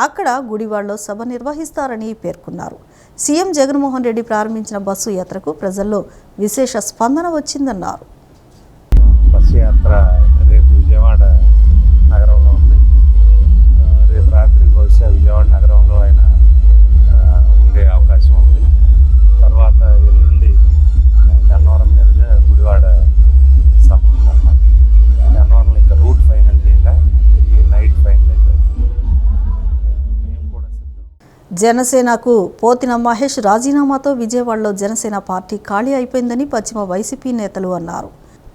అక్కడ గుడివాడలో సభ నిర్వహిస్తారని పేర్కొన్నారు. సీఎం జగన్మోహన్ రెడ్డి ప్రారంభించిన బస్సు యాత్రకు ప్రజల్లో విశేష స్పందన వచ్చిందన్నారు. బస్సు యాత్ర రేపు విజయవాడ నగరంలో ఉంది. రేపు రాత్రి బహుశా విజయవాడ నగరంలో ఆయన ఉండే అవకాశం ఉంది. తర్వాత ఎల్లుండి గన్నవరం మీదుగా గుడివాడ సభ ఉందన్నమాట. గన్నవరంలో ఇంకా రూట్ ఫైనల్ చేయాలి, ఈ నైట్ ఫైనల్ అయితే జనసేనకు పోతిన మహేష్ రాజీనామాతో విజయవాడలో జనసేన పార్టీ ఖాళీ అయిపోయిందని పశ్చిమ వైసీపీ నేతలు అన్నారు.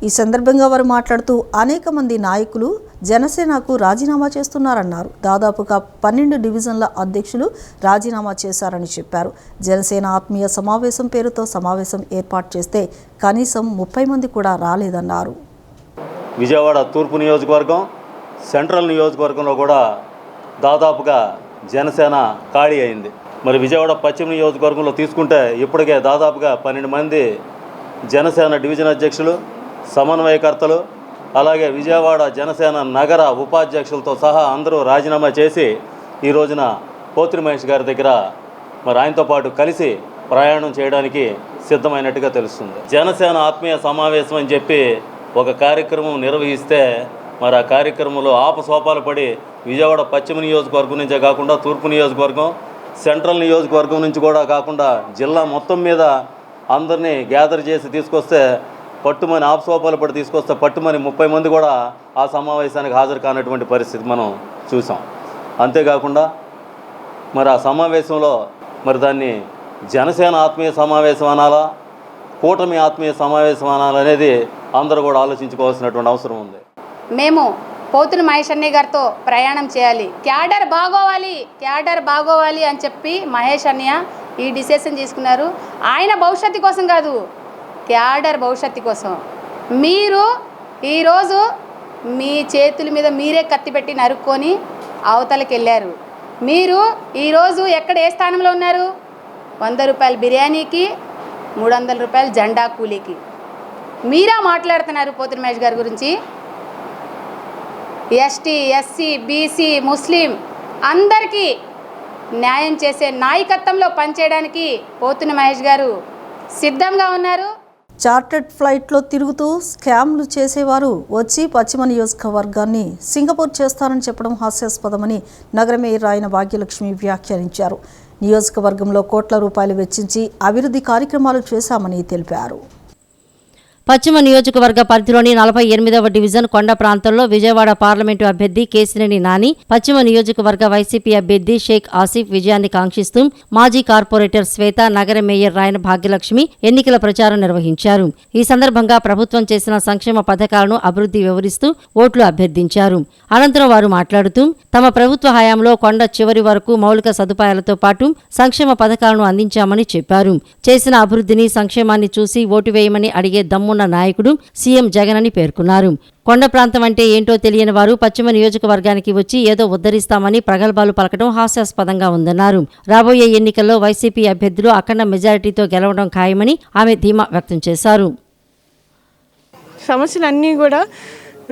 ఈ సందర్భంగా వారు మాట్లాడుతూ అనేక మంది నాయకులు జనసేనకు రాజీనామా చేస్తున్నారన్నారు. దాదాపుగా 12 డివిజన్ల అధ్యక్షులు రాజీనామా చేశారని చెప్పారు. జనసేన ఆత్మీయ సమావేశం పేరుతో సమావేశం ఏర్పాటు చేస్తే కనీసం 30 మంది కూడా రాలేదన్నారు. విజయవాడ తూర్పు నియోజకవర్గం, సెంట్రల్ నియోజకవర్గంలో కూడా దాదాపుగా జనసేన ఖాళీ అయింది. మరి విజయవాడ పశ్చిమ నియోజకవర్గంలో తీసుకుంటే ఇప్పటికే దాదాపుగా 12 మంది జనసేన డివిజన్ అధ్యక్షులు, సమన్వయకర్తలు, అలాగే విజయవాడ జనసేన నగర ఉపాధ్యక్షులతో సహా అందరూ రాజీనామా చేసి ఈ రోజున పోతిన మహేష్ గారి దగ్గర మరి ఆయనతో పాటు కలిసి ప్రయాణం చేయడానికి సిద్ధమైనట్టుగా తెలుస్తుంది. జనసేన ఆత్మీయ సమావేశం అని చెప్పి ఒక కార్యక్రమం నిర్వహిస్తే మరి ఆ కార్యక్రమంలో ఆపసోపాలు పడి విజయవాడ పశ్చిమ నియోజకవర్గం నుంచే కాకుండా తూర్పు నియోజకవర్గం, సెంట్రల్ నియోజకవర్గం నుంచి కూడా కాకుండా జిల్లా మొత్తం మీద అందరినీ గ్యాదర్ చేసి తీసుకొస్తే పట్టుమని ఆపసోపాలు పడి తీసుకొస్తే పట్టుమని 30 మంది కూడా ఆ సమావేశానికి హాజరు కానటువంటి పరిస్థితి మనం చూసాం. అంతేకాకుండా మరి ఆ సమావేశంలో మరి దాన్ని జనసేన ఆత్మీయ సమావేశం అనాలా, కూటమి ఆత్మీయ సమావేశం అనాలనేది అందరూ కూడా ఆలోచించుకోవాల్సినటువంటి అవసరం ఉంది. మేము పోతున మహేష్ అన్నయ్య గారితో ప్రయాణం చేయాలి, క్యాడర్ బాగోవాలి అని చెప్పి మహేష్ అన్నయ్య ఈ డిసిషన్ తీసుకున్నారు. ఆయన భవిష్యత్తు కోసం కాదు, క్యాడర్ భవిష్యత్తు కోసం. మీరు ఈరోజు మీ చేతుల మీద మీరే కత్తి పెట్టి నరుక్కొని అవతలకి వెళ్ళారు. మీరు ఈరోజు ఎక్కడ ఏ స్థానంలో ఉన్నారు? 100 రూపాయల బిర్యానీకి 300 రూపాయల జెండా కూలీకి మీరా మాట్లాడుతున్నారు పోతున మహేష్ గారి గురించి. ఎస్టీ, ఎస్సీ, బీసీ, ముస్లిం అందరికీ న్యాయం చేసే నాయకత్వంలో పనిచేయడానికి పోతున మహేష్ గారు సిద్ధంగా ఉన్నారు. చార్టెడ్ ఫ్లైట్లో తిరుగుతూ స్కామ్లు చేసేవారు వచ్చి పశ్చిమ నియోజకవర్గాన్ని సింగపూర్ చేస్తారని చెప్పడం హాస్యాస్పదమని నగర మేయర్ ఆయన భాగ్యలక్ష్మి వ్యాఖ్యానించారు. నియోజకవర్గంలో కోట్ల రూపాయలు వెచ్చించి అభివృద్ధి కార్యక్రమాలు చేశామని తెలిపారు. పశ్చిమ నియోజకవర్గ పరిధిలోని 48వ డివిజన్ కొండ ప్రాంతంలో విజయవాడ పార్లమెంటు అభ్యర్థి కేశినేని నాని, పశ్చిమ నియోజకవర్గ వైసీపీ అభ్యర్థి షేక్ ఆసిఫ్ విజయాన్ని కాంక్షిస్తూ మాజీ కార్పొరేటర్ శ్వేత, నగర మేయర్ రాయన భాగ్యలక్ష్మి ఎన్నికల ప్రచారం నిర్వహించారు. ఈ సందర్భంగా ప్రభుత్వం చేసిన సంక్షేమ పథకాలను అభివృద్ధి వివరిస్తూ ఓట్లు అభ్యర్థించారు. అనంతరం వారు మాట్లాడుతూ తమ ప్రభుత్వ హయాంలో కొండ చివరి వరకు మౌలిక సదుపాయాలతో పాటు సంక్షేమ పథకాలను అందించామని చెప్పారు. చేసిన అభివృద్ధిని, సంక్షేమాన్ని చూసి ఓటు వేయమని అడిగే దమ్మున్న నాయకుడు సీఎం జగన్ అని పేర్కొన్నారు. కొండ ప్రాంతం అంటే ఏంటో తెలియని వారు పశ్చిమ నియోజకవర్గానికి వచ్చి ఏదో ఉద్ధరిస్తామని ప్రగల్భాలు పలకడం హాస్యాస్పదంగా ఉందన్నారు. రాబోయే ఎన్నికల్లో వైసీపీ అభ్యర్థులు అఖండ మెజారిటీతో గెలవడం ఖాయమని ఆమె ధీమా వ్యక్తం చేశారు. సమస్యలన్నీ కూడా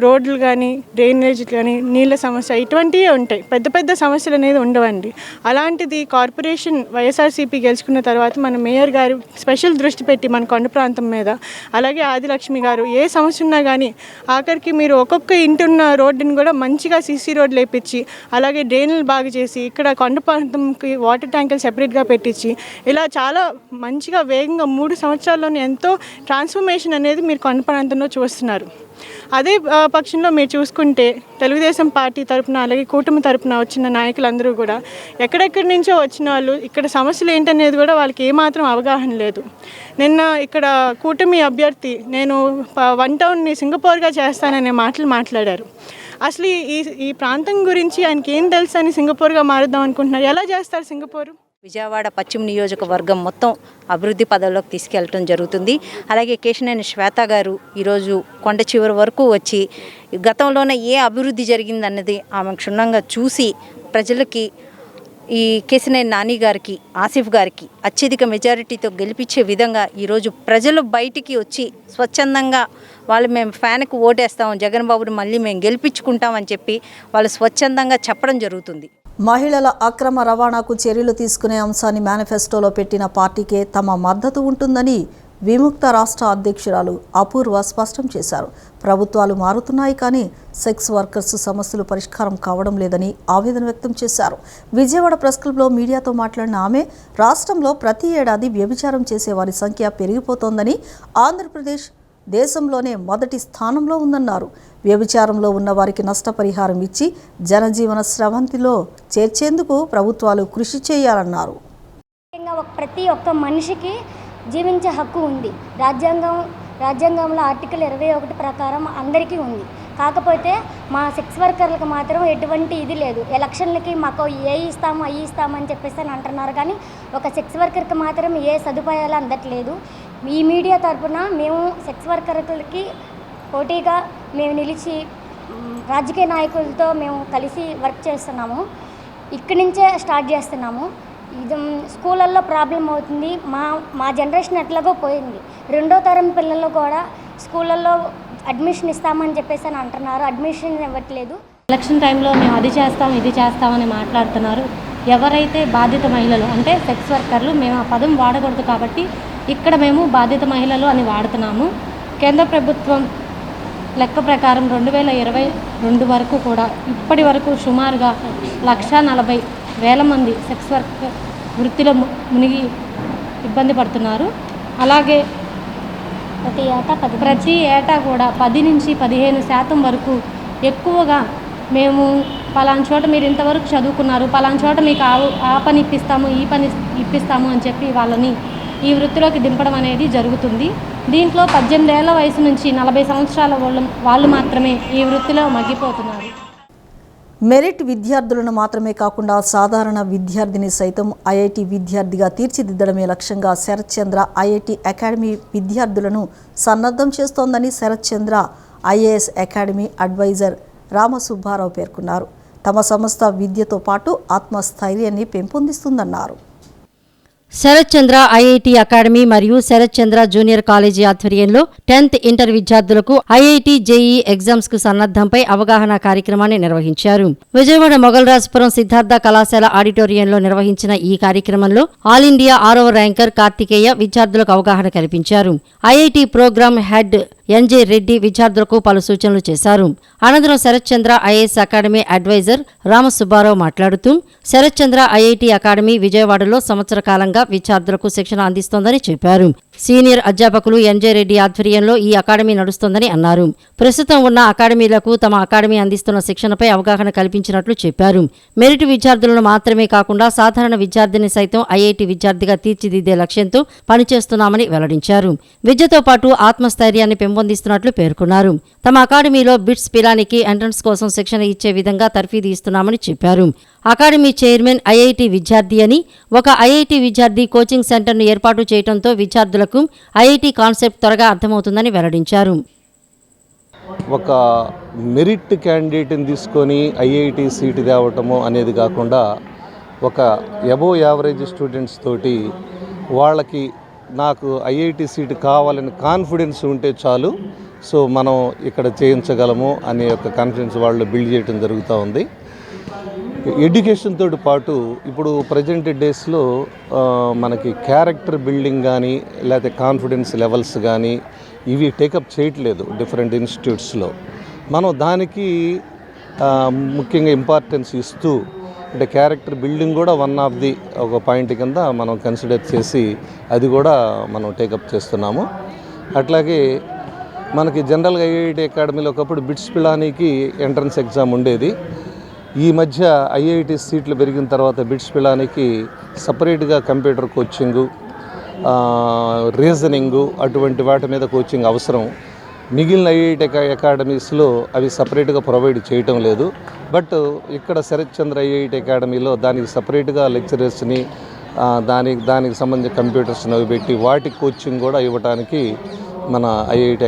రోడ్లు కానీ, డ్రైనేజ్ కానీ, నీళ్ళ సమస్య ఇటువంటివే ఉంటాయి. పెద్ద పెద్ద సమస్యలు అనేది ఉండవండి. అలాంటిది కార్పొరేషన్ వైఎస్ఆర్సీపీ గెలుచుకున్న తర్వాత మన మేయర్ గారు స్పెషల్ దృష్టి పెట్టి మన కొండ ప్రాంతం మీద, అలాగే ఆదిలక్ష్మి గారు ఏ సమస్య ఉన్నా కానీ ఆఖరికి మీరు ఒక్కొక్క ఇంటి ఉన్న రోడ్డుని కూడా మంచిగా సీసీ రోడ్లు వేయించి, అలాగే డ్రైన్లు బాగా చేసి, ఇక్కడ కొండ ప్రాంతంకి వాటర్ ట్యాంకులు సెపరేట్గా పెట్టించి, ఇలా చాలా మంచిగా వేగంగా 3 సంవత్సరాల్లోనే ఎంతో ట్రాన్స్ఫర్మేషన్ అనేది మీరు కొండ ప్రాంతంలో చూస్తున్నారు. అదే పక్షంలో మీరు చూసుకుంటే తెలుగుదేశం పార్టీ తరపున అలాగే కూటమి తరపున వచ్చిన నాయకులందరూ కూడా ఎక్కడెక్కడి నుంచో వచ్చిన వాళ్ళు ఇక్కడ సమస్యలు ఏంటనేది కూడా వాళ్ళకి ఏమాత్రం అవగాహన లేదు. నిన్న ఇక్కడ కూటమి అభ్యర్థి నేను 1 టౌన్ని సింగపూర్గా చేస్తాననే మాటలు మాట్లాడారు. అసలు ఈ ప్రాంతం గురించి ఆయనకి ఏం తెలుసు అని సింగపూర్గా మారుద్దాం అనుకుంటున్నారు. ఎలా చేస్తారు సింగపూర్? విజయవాడ పశ్చిమ నియోజకవర్గం మొత్తం అభివృద్ధి పదంలోకి తీసుకెళ్ళటం జరుగుతుంది. అలాగే కేశినేని శ్వేత గారు ఈరోజు కొండ చివరి వరకు వచ్చి గతంలోనే ఏ అభివృద్ధి జరిగిందన్నది ఆమె క్షుణ్ణంగా చూసి ప్రజలకి ఈ కేశినేని నాని గారికి, ఆసిఫ్ గారికి అత్యధిక మెజారిటీతో గెలిపించే విధంగా ఈరోజు ప్రజలు బయటికి వచ్చి స్వచ్ఛందంగా వాళ్ళు మేము ఫ్యాన్కి ఓటేస్తాం, జగన్ బాబుని మళ్ళీ మేము గెలిపించుకుంటామని చెప్పి వాళ్ళు స్వచ్ఛందంగా చెప్పడం జరుగుతుంది. మహిళల అక్రమ రవాణాకు చర్యలు తీసుకునే అంశాన్ని మేనిఫెస్టోలో పెట్టిన పార్టీకే తమ మద్దతు ఉంటుందని విముక్త రాష్ట్ర అధ్యక్షురాలు అపూర్వ స్పష్టం చేశారు. ప్రభుత్వాలు మారుతున్నాయి కానీ సెక్స్ వర్కర్స్ సమస్యలు పరిష్కారం కావడం లేదని ఆవేదన వ్యక్తం చేశారు. విజయవాడ ప్రెస్ క్లబ్లో మీడియాతో మాట్లాడిన ఆమె రాష్ట్రంలో ప్రతి ఏడాది వ్యభిచారం చేసే వారి సంఖ్య పెరిగిపోతోందని, ఆంధ్రప్రదేశ్ దేశంలోనే మొదటి స్థానంలో ఉందన్నారు. వ్యభిచారంలో ఉన్న వారికి నష్టపరిహారం ఇచ్చి జనజీవన స్రవంతిలో చేర్చేందుకు ప్రభుత్వాలు కృషి చేయాలన్నారు. ప్రతి ఒక్క మనిషికి జీవించే హక్కు ఉంది. రాజ్యాంగంలో ఆర్టికల్ 21 ప్రకారం అందరికీ ఉంది. కాకపోతే మా సెక్స్ వర్కర్లకు మాత్రం ఎటువంటి ఇది లేదు. ఎలక్షన్లకి మాకు అవి ఇస్తామని చెప్పేసి అని అంటున్నారు, కానీ ఒక సెక్స్ వర్కర్కి మాత్రం ఏ సదుపాయాలు అందట్లేదు. ఈ మీడియా తరఫున మేము సెక్స్ వర్కర్లకి పోటీగా మేము నిలిచి రాజకీయ నాయకులతో మేము కలిసి వర్క్ చేస్తున్నాము. ఇక్కడి నుంచే స్టార్ట్ చేస్తున్నాము. ఇది స్కూళ్ళల్లో ప్రాబ్లం అవుతుంది. మా జనరేషన్ ఎట్లాగో పోయింది. 2వ తరం పిల్లలు కూడా స్కూళ్ళల్లో అడ్మిషన్ ఇస్తామని చెప్పేసి అని అంటున్నారు, అడ్మిషన్ ఇవ్వట్లేదు. ఎలక్షన్ టైంలో మేము అది చేస్తాం ఇది చేస్తామని మాట్లాడుతున్నారు. ఎవరైతే బాధిత మహిళలు అంటే సెక్స్ వర్కర్లు, మేము ఆ పదం వాడకూడదు కాబట్టి ఇక్కడ మేము బాధిత మహిళలు అని వాడుతున్నాము. కేంద్ర ప్రభుత్వం లెక్క ప్రకారం 2022 వరకు కూడా ఇప్పటి వరకు సుమారుగా 140,000 మంది సెక్స్ వర్క్ వృత్తిలో మునిగి ఇబ్బంది పడుతున్నారు. అలాగే ప్రతి ఏటా కూడా 10 నుంచి 15% వరకు ఎక్కువగా మేము పలానా చోట మీరు ఇంతవరకు చదువుకున్నారు, పలానా చోట మీకు ఆ పని ఇప్పిస్తాము, ఈ పని ఇప్పిస్తాము అని చెప్పి వాళ్ళని ఈ వృత్తిలోకి దింపడం అనేది జరుగుతుంది. దీంట్లో 18 ఏళ్ల వయసు నుంచి 40 సంవత్సరాల వాళ్ళు మాత్రమే ఈ వృత్తిలో మగ్గిపోతున్నారు. మెరిట్ విద్యార్థులను మాత్రమే కాకుండా సాధారణ విద్యార్థిని సైతం ఐఐటి విద్యార్థిగా తీర్చిదిద్దడమే లక్ష్యంగా శరత్ చంద్ర ఐఐటి అకాడమీ విద్యార్థులను సన్నద్ధం చేస్తోందని Sarath Chandra IAS academy advisor Rama Subba Rao పేర్కొన్నారు. తమ సంస్థ విద్యతో పాటు ఆత్మస్థైర్యాన్ని పెంపొందిస్తుందన్నారు. శరత్ చంద్ర ఐఐటి అకాడమీ మరియు శరత్ చంద్ర జూనియర్ కాలేజీ ఆధ్వర్యంలో 10th ఇంటర్ విద్యార్థులకు ఐఐటి జేఈ ఎగ్జామ్స్ కు సన్నద్ధంపై అవగాహన కార్యక్రమాన్ని నిర్వహించారు. విజయవాడ మొగల్రాజపురం సిద్ధార్థ కళాశాల ఆడిటోరియంలో నిర్వహించిన ఈ కార్యక్రమంలో ఆల్ ఇండియా 6వ ర్యాంకర్ కార్తికేయ విద్యార్థులకు అవగాహన కల్పించారు. IIT programme head NJ Reddy విద్యార్థులకు పలు సూచనలు చేశారు. అనంతరం Sarath Chandra IAS academy advisor Ramasubbarao మాట్లాడుతూ శరత్ చంద్ర ఐఐటి అకాడమీ విజయవాడలో సంవత్సర కాలంగా విద్యార్థులకు శిక్షణ అందిస్తోందని చెప్పారు. సీనియర్ అధ్యాపకులు ఎన్జే రెడ్డి ఆధ్వర్యంలో ఈ అకాడమీ నడుస్తోందని అన్నారు. ప్రస్తుతం ఉన్న అకాడమీలకు తమ అకాడమీ అందిస్తున్న శిక్షణపై అవగాహన కల్పించినట్లు చెప్పారు. మెరిట్ విద్యార్థులను మాత్రమే కాకుండా సాధారణ విద్యార్థిని సైతం ఐఐటి విద్యార్థిగా తీర్చిదిద్దే లక్ష్యంతో పనిచేస్తున్నామని వెల్లడించారు. విద్యతో పాటు ఆత్మస్థైర్యాన్ని పెంపొందిస్తున్నట్లు పేర్కొన్నారు. తమ అకాడమీలో బిట్స్ పిలానికి ఎంట్రన్స్ కోసం శిక్షణ ఇచ్చే విధంగా తర్ఫీదు ఇస్తున్నామని చెప్పారు. అకాడమీ చైర్మన్ ఐఐటి విద్యార్థి అని, ఒక ఐఐటి విద్యార్థి కోచింగ్ సెంటర్ను ఏర్పాటు చేయడంతో విద్యార్థులకు ఐఐటి కాన్సెప్ట్ త్వరగా అర్థమవుతుందని వెల్లడించారు. ఒక మెరిట్ క్యాండిడేట్ని తీసుకొని ఐఐటి సీటు తేవటము అనేది కాకుండా ఒక అబోవ్ యావరేజ్ స్టూడెంట్స్ తోటి వాళ్ళకి నాకు ఐఐటి సీటు కావాలని కాన్ఫిడెన్స్ ఉంటే చాలు, సో మనం ఇక్కడ చేయించగలము అనే ఒక కాన్ఫిడెన్స్ వాళ్ళు బిల్డ్ చేయడం జరుగుతూ ఉంది. ఎడ్యుకేషన్ తోటి పాటు ఇప్పుడు ప్రజెంట్ డేస్లో మనకి క్యారెక్టర్ బిల్డింగ్ కానీ లేకపోతే కాన్ఫిడెన్స్ లెవెల్స్ కానీ ఇవి టేకప్ చేయట్లేదు డిఫరెంట్ ఇన్స్టిట్యూట్స్లో. మనం దానికి ముఖ్యంగా ఇంపార్టెన్స్ ఇస్తూ అంటే క్యారెక్టర్ బిల్డింగ్ కూడా వన్ ఆఫ్ ది ఒక పాయింట్ కింద మనం కన్సిడర్ చేసి అది కూడా మనం టేకప్ చేస్తున్నాము. అట్లాగే మనకి జనరల్గా ఐఐటి అకాడమీలో ఒకప్పుడు బిట్స్ పిలానీకి ఎంట్రన్స్ ఎగ్జామ్ ఉండేది. ఈ మధ్య ఐఐటి సీట్లు పెరిగిన తర్వాత బిట్స్ పిలానీకి సపరేట్గా కంప్యూటర్ కోచింగు, రీజనింగు అటువంటి వాటి మీద కోచింగ్ అవసరం. మిగిలిన ఐఐటి అకాడమీస్లో అవి సపరేట్గా ప్రొవైడ్ చేయటం లేదు. బట్ ఇక్కడ శరత్ చంద్ర ఐఐటి అకాడమీలో దానికి సపరేట్గా లెక్చరర్స్ని దానికి సంబంధించిన కంప్యూటర్స్ని అవి పెట్టి వాటి కోచింగ్ కూడా ఇవ్వడానికి మన ఐఐటి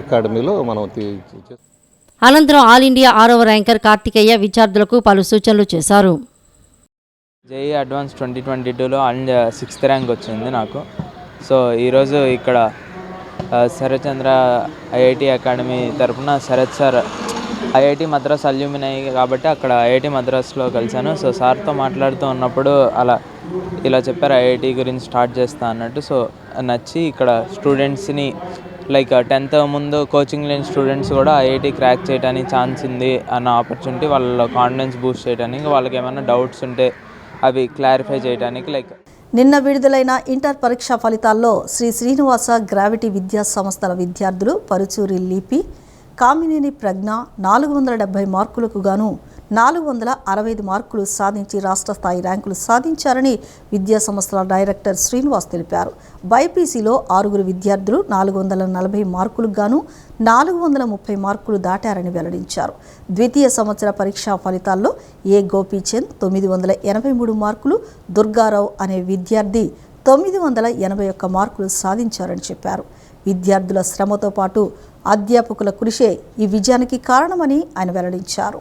అకాడమీలో మనం అనంతరం ఆల్ ఇండియా 6వ ర్యాంకర్ కార్తికేయ విద్యార్థులకు పలు సూచనలు చేశారు. జేఈ అడ్వాన్స్ 2022లో 6th ర్యాంక్ వచ్చింది నాకు. సో ఈరోజు ఇక్కడ శరత్ చంద్ర ఐఐటి అకాడమీ తరఫున Sarath sir IIT Madras alumni కాబట్టి అక్కడ ఐఐటి మద్రాస్లో కలిశాను. సో సార్తో మాట్లాడుతూ ఉన్నప్పుడు ఇలా చెప్పారు ఐఐటి గురించి స్టార్ట్ చేస్తా అన్నట్టు. సో నచ్చి ఇక్కడ స్టూడెంట్స్ని లైక్ 10th ముందు కోచింగ్ లేని స్టూడెంట్స్ కూడా ఐఐటి క్రాక్ చేయడానికి ఛాన్స్ ఉంది అన్న ఆపర్చునిటీ, వాళ్ళ కాన్ఫిడెన్స్ బూస్ట్ చేయడానికి, వాళ్ళకి ఏమైనా డౌట్స్ ఉంటే అవి క్లారిఫై చేయడానికి. లైక్ నిన్న విడుదలైన ఇంటర్ పరీక్షా ఫలితాల్లో శ్రీనివాస గ్రావిటీ విద్యా సంస్థల విద్యార్థులు పరుచూరి లిపి, కామినేని ప్రజ్ఞ 470 మార్కులకు గాను 465 మార్కులు సాధించి రాష్ట్ర స్థాయి ర్యాంకులు సాధించారని విద్యా సంస్థల డైరెక్టర్ శ్రీనివాస్ తెలిపారు. బైపీసీలో 6 విద్యార్థులు 440 మార్కులకు గాను 430 మార్కులు దాటారని వెల్లడించారు. ద్వితీయ సంవత్సర పరీక్షా ఫలితాల్లో ఏ గోపీచంద్ 983 మార్కులు, దుర్గారావు అనే విద్యార్థి 981 మార్కులు సాధించారని చెప్పారు. విద్యార్థుల శ్రమతో పాటు అధ్యాపకుల కృషే ఈ విజయానికి కారణమని ఆయన వెల్లడించారు.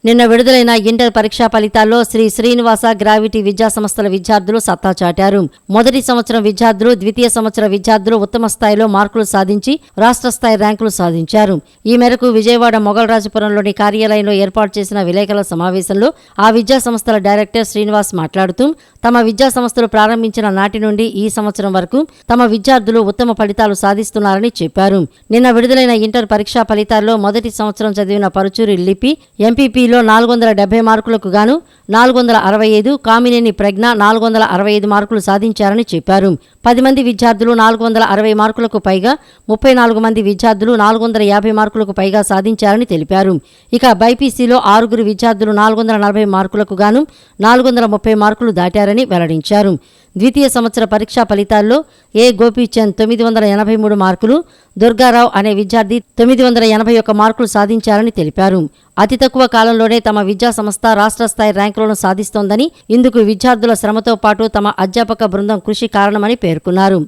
నిన్న విడుదలైన ఇంటర్ పరీక్షా ఫలితాల్లో శ్రీనివాస గ్రావిటీ విద్యా సంస్థల విద్యార్థులు సత్తా చాటారు. మొదటి సంవత్సరం విద్యార్థులు, ద్వితీయ సంవత్సర విద్యార్థులు ఉత్తమ స్థాయిలో మార్కులు సాధించి రాష్ట్ర స్థాయి ర్యాంకులు సాధించారు. ఈ మేరకు విజయవాడ మొగల్రాజపురంలోని కార్యాలయంలో ఏర్పాటు చేసిన విలేకరుల సమావేశంలో ఆ విద్యా సంస్థల డైరెక్టర్ శ్రీనివాస్ మాట్లాడుతూ తమ విద్యా సంస్థలు ప్రారంభించిన నాటి నుండి ఈ సంవత్సరం వరకు తమ విద్యార్థులు ఉత్తమ ఫలితాలు సాధిస్తున్నారని చెప్పారు. నిన్న విడుదలైన ఇంటర్ పరీక్షా ఫలితాల్లో మొదటి సంవత్సరం చదివిన పరుచూరి లిపి ఎంపీపీలో 470 మార్కులకు గాను 465, కామినేని ప్రజ్ఞ 465 మార్కులు సాధించారని చెప్పారు. 10 మంది విద్యార్థులు 460 మార్కులకు పైగా, 34 మంది విద్యార్థులు 450 మార్కులకు పైగా సాధించారని తెలిపారు. ఇక బైపీసీలో 6 విద్యార్థులు 440 మార్కులకు గాను 430 మార్కులు దాటారని వెల్లడించారు. ద్వితీయ సంవత్సర పరీక్షా ఫలితాల్లో ఏ గోపీచంద్ 983 మార్కులు, దుర్గారావు అనే విద్యార్థి 981 మార్కులు సాధించారని తెలిపారు. అతి తక్కువ కాలంలోనే తమ విద్యా సంస్థ రాష్ట్ర స్థాయి ర్యాంకులను సాధిస్తోందని, ఇందుకు విద్యార్థుల శ్రమతో పాటు తమ అధ్యాపక బృందం కృషి కారణమని పేర్కొన్నారు.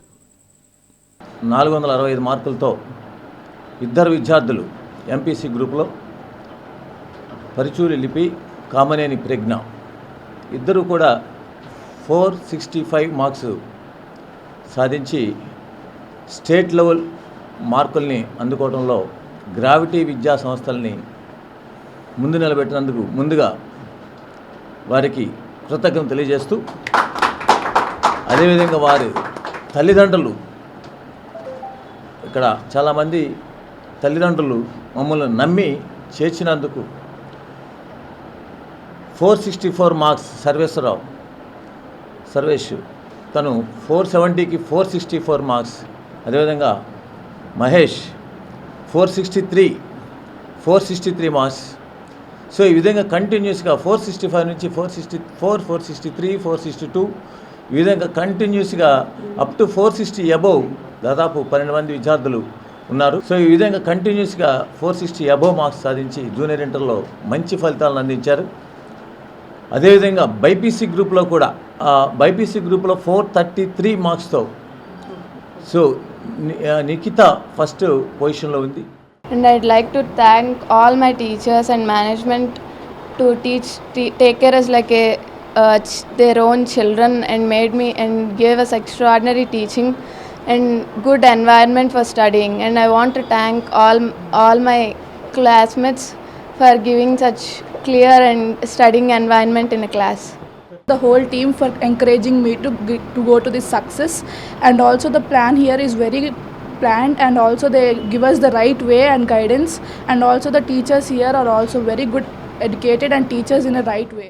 465 మార్కులతో ఇద్దరు విద్యార్థులు ఎంపీసీ గ్రూపులో పరుచూరి లిపి, కామినేని ప్రజ్ఞ ఇద్దరు కూడా 465 మార్క్స్ సాధించి స్టేట్ లెవెల్ మార్కుల్ని అందుకోవడంలో గ్రావిటీ విద్యా సంస్థల్ని ముందు నిలబెట్టినందుకు ముందుగా వారికి కృతజ్ఞత తెలియజేస్తూ, అదేవిధంగా వారి తల్లిదండ్రులు, ఇక్కడ చాలామంది తల్లిదండ్రులు మమ్మల్ని నమ్మి చేర్చినందుకు 464 మార్క్స్ సర్వేష్ తను 470కి 464 మార్క్స్, అదేవిధంగా మహేష్ 463 మార్క్స్. సో ఈ విధంగా కంటిన్యూస్గా 465 నుంచి 464, 463, 462 ఈ విధంగా కంటిన్యూస్గా అప్ టు 460 అబోవ్ దాదాపు 12 మంది విద్యార్థులు ఉన్నారు. సో ఈ విధంగా కంటిన్యూస్గా 460 అబోవ్ మార్క్స్ సాధించి జూనియర్ ఇంటర్లో మంచి ఫలితాలను అందించారు. అదేవిధంగా బైపీసీ గ్రూప్లో కూడా బైపీసీ గ్రూప్లో 433 మార్క్స్తో సో నిఖిత ఫస్ట్ పొజిషన్లో ఉంది. And I'd like to thank all my teachers and management to take care as like their own children and made me and gave us extraordinary teaching and good environment for studying. And I want to thank all my classmates for giving such clear and studying environment in a class. The whole team for encouraging me to go to this success, and also the plan here is very planned, and also they give us the right way and guidance, and also the teachers here are also very good educated and teachers in a right way.